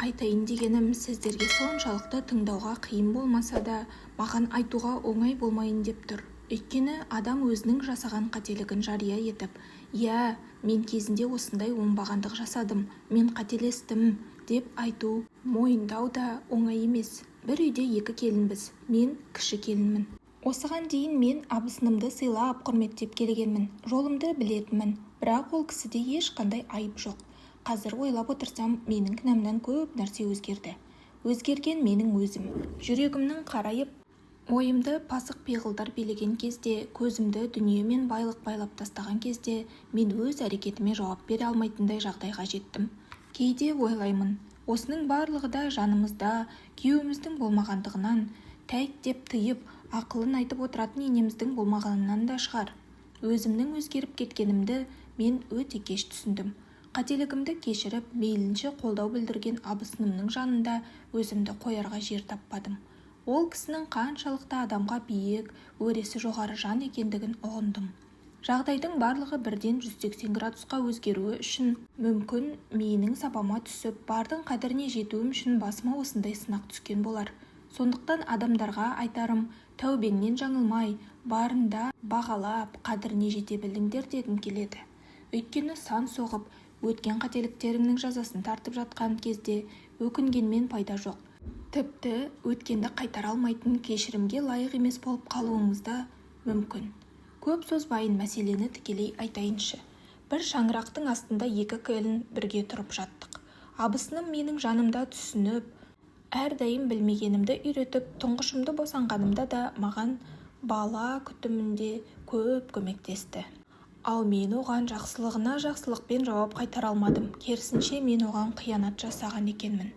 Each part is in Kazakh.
айтайын дегенім, сіздерге соншалықты тыңдауға қиын болмаса да, маған айтуға оңай болмайын деп тұр. Өйткені адам өзінің жасаған қателігін жария етіп, «Иә, мен кезінде осындай оңбағандық жасадым, мен қателестім» деп айту, мойындау да оңай емес. Бір үйде екі келінбіз, мен кіші келінмін. Осыған дейін мен абысынымды сыйлап, құрметтеп келгенмін, жолымды білетінмін, бірақ ол кісіде ешқандай айып жоқ. Қазір ойлап отырсам, менің кінәмнан көп нәрсе өзгерді. Өзгерген менің өзім. Жүрегімнің қарайып, ойымды пасық пиғылдар билеген кезде, көзімді дүние мен байлық байлап тастаған кезде, мен өз әрекетіме жауап бере алмайтындай жағдайға жеттім. Кейде ойлаймын, осының барлығы да жанымызда күйеуіміздің болмағандығынан, тәйт деп тыйып, ақылын айтып отыратын енеміздің болмағанынан да шығар. Өзімнің өзгеріп кеткенімді мен өте кеш түсіндім. Қателігімді кешіріп, мейлінше қолдау білдірген абысынымның жанында өзімді қоярға жер таппадым. Ол кісінің қаншалықты адамға биік, өресі жоғары жан екендігін ұғындым. Жағдайдың барлығы бірден 180 градусқа өзгеруі үшін мүмкін менің сапама түсіп, бардың қадіріне жетуім үшін басыма осындай сынақ түскен болар. Сондықтан адамдарға айтарым, тәубеңнен жаңылмай, барында бағалап, қадіріне жете білдіңдер дегім келеді. Өйткені сан соғып, өткен қателіктеріңнің жазасын тартып жатқан кезде өкінгенмен пайда жоқ. Тіпті өткенді қайтара алмайтын, кешірімге лайық емес болып қалуыңыз да мүмкін. Көп созбайын, мәселені тікелей айтайыншы. Бір шаңырақтың астында екі келін бірге тұрып жаттық. Абысыным менің жанымда түсініп, әрдайым білмегенімді үйретіп, тұңғышымды босанғанымда да маған бала күтімінде көп көмектесті. Ал мен оған жақсылығына жақсылықпен жауап қайтара алмадым. Керісінше мен оған қиянат жасаған екенмін.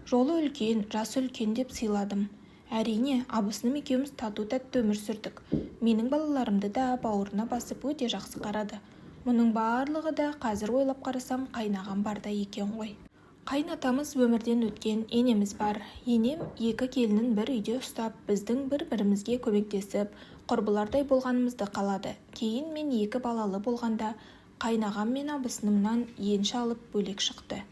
Жолы үлкен, жасы үлкен деп сыйладым. Әрине, абысыным екеуміз тату-тәтті өмір сүрдік. Менің балаларымды да бауырына басып өте жақсы қарады. Мұның барлығы да қазір ойлап қарасам қайнағам барда екен ғой. Қайнатамыз өмірден өткен енеміз бар. Енем екі келінін бір үйде ұстап, біздің бір-бірімізге көмектесіп, құрбылардай болғанымызды қалады. Кейін мен екі балалы болғанда, қайнағам мен абысынымнан енші алып бөлек шықты.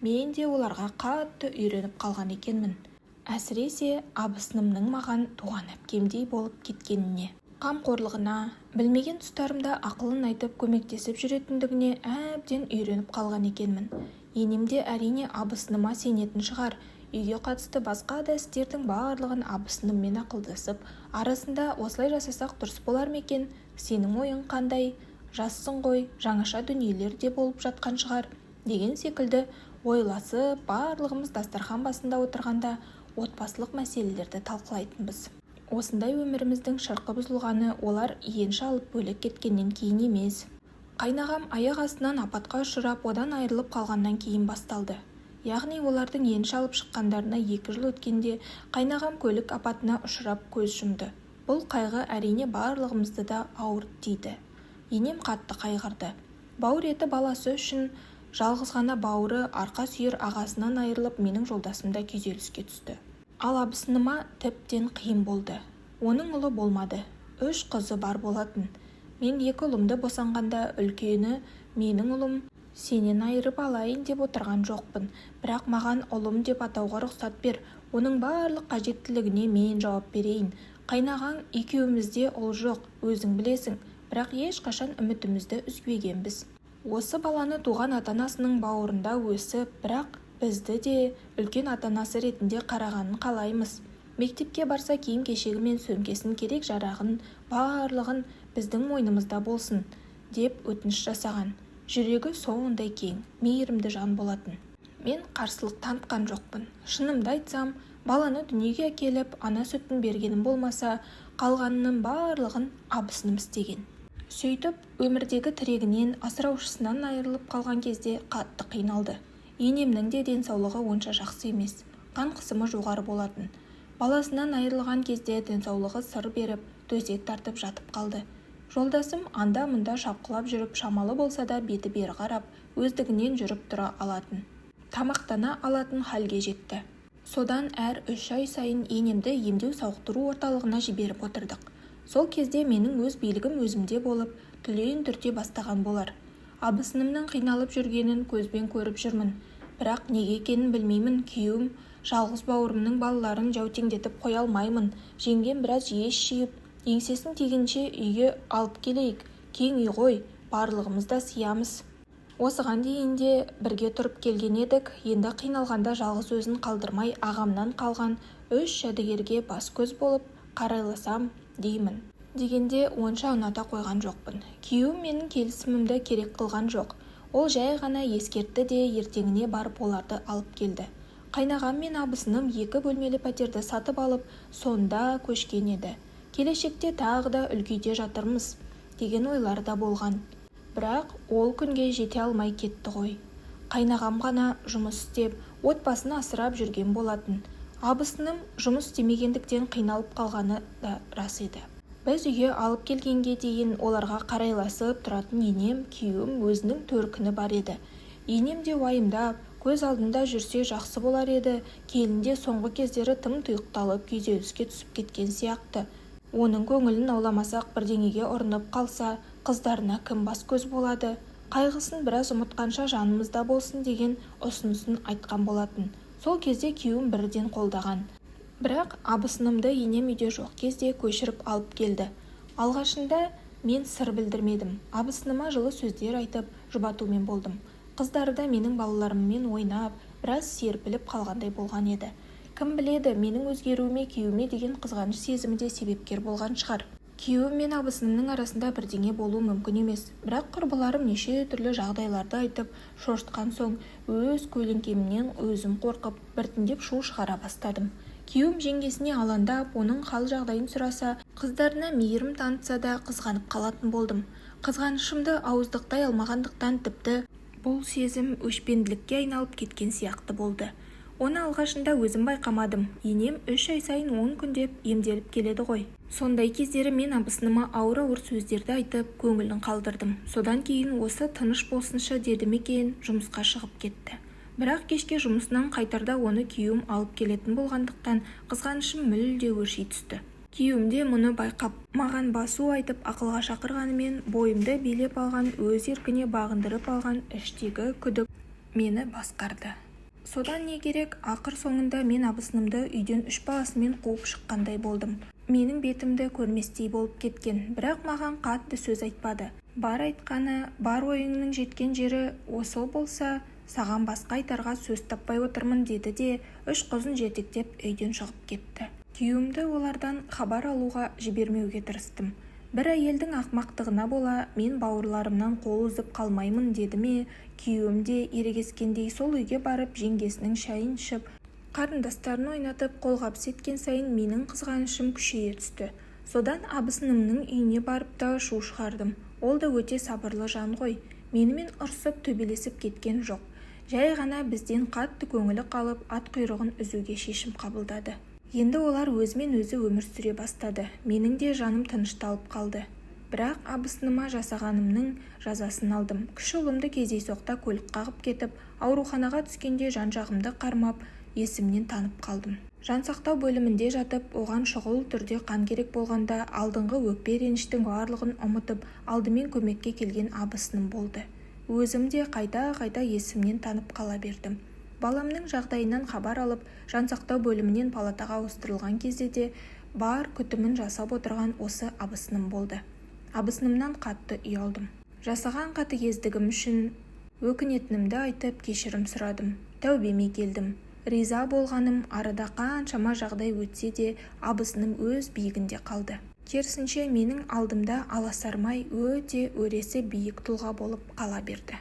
Мен де оларға қатты үйреніп қалған екенмін. Әсіресе абысынымның маған туған әпкемдей болып кеткеніне, қамқорлығына, білмеген тұстарымда ақылын айтып көмектесіп жүретіндігіне әбден үйреніп қалған екенмін. Енемде әрине абысыныма сенетін шығар. Үйге қатысты басқа да істердің барлығын абысыныммен ақылдасып, арасында осылай жасасақ дұрыс болар ма екен? Сенің ойың қандай? Жассың ғой, жаңаша дүниелер де болып жатқан шығар. Деген секілді ойласып, барлығымыз дастархан басында отырғанда отбасылық мәселелерді талқылайтынбыз. Осындай өміріміздің шырқы бұзылғаны олар енші алып бөлек кеткеннен кейін емес. Қайнағам аяқ астынан апатқа ұшырап, одан айырылып қалғаннан кейін басталды. Яғни олардың енші алып шыққандарына 2 жыл өткенде қайнағам көлік апатына ұшырап көз жұмды. Бұл қайғы әрине барлығымызды да ауыр тиді. Енем қатты қайғырды. Бауыр еті баласы үшін жалғыз ғана бауыры арқа сүйер ағасынан айырылып, менің жолдасым да күйзеліске түсті. Ал абысыныма тіптен қиын болды. Оның ұлы болмады. 3 қызы бар болатын. Мен 2 ұлымды босанғанда үлкені менің ұлым, сенен айырып алайын деп отырған жоқпын. Бірақ маған ұлым деп атауға рұқсат бер. Оның барлық қажеттілігіне мен жауап берейін. Қайнағаң екеумізде ұл жоқ, өзің білесің. Бірақ ешқашан үмітімізді үзбегенбіз. Осы баланы туған ата-анасының бауырында өсіп, бірақ бізді де үлкен ата-анасы ретінде қарағанын қалаймыз. Мектепке барса киім-кешегі мен сөмкесін, керек жарағын, барлығын біздің мойнымызда болсын, деп өтініш жасаған. Жүрегі сондай кең, мейірімді жан болатын. Мен қарсылық танытқан жоқпын. Шынымды айтсам, баланы дүниеге әкеліп, ана сүтін бергенім болмаса, қалғанының барлығын абысыным істеген. Сөйтіп, өмірдегі тірегінен, асыраушысынан айырылып қалған кезде қатты қиналды. Енемнің де денсаулығы онша жақсы емес. Қан қысымы жоғары болатын. Баласынан айырылған кезде денсаулығы сыр беріп, төсек тартып жатып қалды. Жолдасым анда-мұнда шапқылап жүріп, шамалы болса да беті бері қарап, өздігінен жүріп тұра алатын. Тамақтана алатын халге жетті. Содан әр 3 ай сайын енемді емдеу сауықтыру орталығына жіберіп отырдық. Сол кезде менің өз билігім өзімде болып, түлейін түрте бастаған болар. Абысынымның қиналып жүргенін көзбен көріп жүрмін. бірақ неге екенін білмеймін. Күйеуім жалғыз бауырымның балаларын жәутеңдетіп қоя алмаймын. Жеңгем біраз ес жиып, еңсесін тигенше үйге алып келейік. Кең үй ғой, барлығымыз да сиямыз. Осыған дейін де бірге тұрып келген едік. Енді қиналғанда жалғыз өзін қалдырмай ағамнан қалған 3 жәдігерге бас-көз болып қарайласам деймін. Дегенде онша ұната қойған жоқпын. Күйеуім менің келісімімді керек қылған жоқ. Ол жай ғана ескертті де ертеңіне барып оларды алып келді. Қайнағам мен абысыным 2 бөлмелі пәтерді сатып алып, сонда көшкен еді. Келешекте тағы да үлкейте жатырмыз деген ойлар да болған. Бірақ ол күнге жете алмай кетті ғой. Қайнағам ғана жұмыс істеп, отбасын асырап жүрген болатын. Абысыным жұмыс істемегендіктен қиналып қалғаны да рас еді. Біз үйге алып келгенге дейін оларға қарайласып тұратын енем, күйеуім өзінің төркіні бар еді. Енем де уайымдап, көз алдында жүрсе жақсы болар еді. Келінде соңғы кездері тым тұйықталып, күйзеліске түсіп кеткен сияқты. Оның көңілін ауламасақ бірдеңеге ұрынып қалса, қыздарына кім бас-көз болады? Қайғысын біраз ұмытқанша жанымызда болсын деген ұсынысын айтқан болатын. Сол кезде күйеуім бірден қолдаған. Бірақ абысынымды енем үйде жоқ кезде көшіріп алып келді. Алғашында мен сыр білдірмедім. Абысыныма жылы сөздер айтып, жұбатумен болдым. Қыздары да менің балаларыммен ойнап, біраз серпіліп қалғандай болған еді. Кім біледі, менің өзгеруіме күйеуіме деген қызғаныш сезімі де себепкер болған шығар. Күйеуім мен абысынымның арасында бірдеңе болу мүмкін емес. Бірақ құрбыларым неше түрлі жағдайларды айтып, шошытқан соң өз көлеңкемнен өзім қорқып, біртіндеп шу шығара бастадым. Күйеуім жеңгесіне алаңдап, оның хал-жағдайын сұраса, қыздарына мейірім танытса да қызғанып қалатын болдым. Қызғанышымды ауыздықтай алмағандықтан тіпті бұл сезім өшпенділікке айналып кеткен сияқты болды. Оны алғашында өзім байқамадым. Енем 3 ай сайын 10 күндеп емделіп келеді ғой. Сондай кездері мен абысыныма ауыр сөздерді айтып, көңілін қалдырдым. Содан кейін осы тыныш болсыншы дедім екен, жұмысқа шығып кетті. Бірақ кешке жұмысынан қайтарда оны күйеуім алып келетін болғандықтан қызғанышым мүлде өрши түсті. Күйеуім де мұны байқап, маған басу айтып ақылға шақырғанымен бойымды билеп алған, өз еркіне бағындырып алған іштегі күдік мені басқарды. Содан не керек, ақыр соңында мен абысынымды үйден 3 баласымен қуып шыққандай болдым. Менің бетімді көрместей болып кеткен, бірақ маған қатты сөз айтпады. Бар айтқаны, бар ойыңның жеткен жері осы болса, саған басқа айтарға сөз таппай отырмын деді де 3 қызын жетектеп үйден шығып кетті. Күйеуімді олардан хабар алуға жібермеуге тырыстым. Бір әйелдің ақмақтығына бола мен бауырларымнан қол үзіп қалмаймын деді ме, күйеуім де ерегескендей сол үйге барып жеңгесінің шайын ішіп, қарындастарын ойнатып қолғабыс еткен сайын менің қызғанышым күшейе түсті. Содан абысынымның үйіне барып та шу шығардым. Ол да өте сабырлы жан ғой. Менімен ұрсып төбелесіп кеткен жоқ. Жай ғана бізден қатты көңілі қалып, ат құйрығын үзуге шешім қабылдады. Енді олар өзімен өзі өмір сүре бастады. Менің де жаным тынышталып қалды. Бірақ абысыныма жасағанымның жазасын алдым. Кіші ұлымды кездейсоқта көлік қағып кетіп, ауруханаға түскенде жан-жағымды қармап, есімнен танып қалдым. Жансақтау бөлімінде жатып, оған шұғыл түрде қан керек болғанда, алдыңғы өкпе реніштің барлығын ұмытып, алдымен көмекке келген абысыным болды. Өзім де қайта-қайта есімнен танып қала бердім. Баламның жағдайынан хабар алып, жансақтау бөлімінен палатаға ауыстырылған кезде де бар күтімін жасап отырған осы абысыным болды. Абысынымнан қатты ұялдым. Жасаған қатыгездігім үшін өкінетінімді айтып кешірім сұрадым. Тәубеме келдім. Риза болғаным арада қаншама жағдай өтсе де абысыным өз биігінде қалды. Керісінше менің алдымда аласармай өте өресі биік тұлға болып қала берді.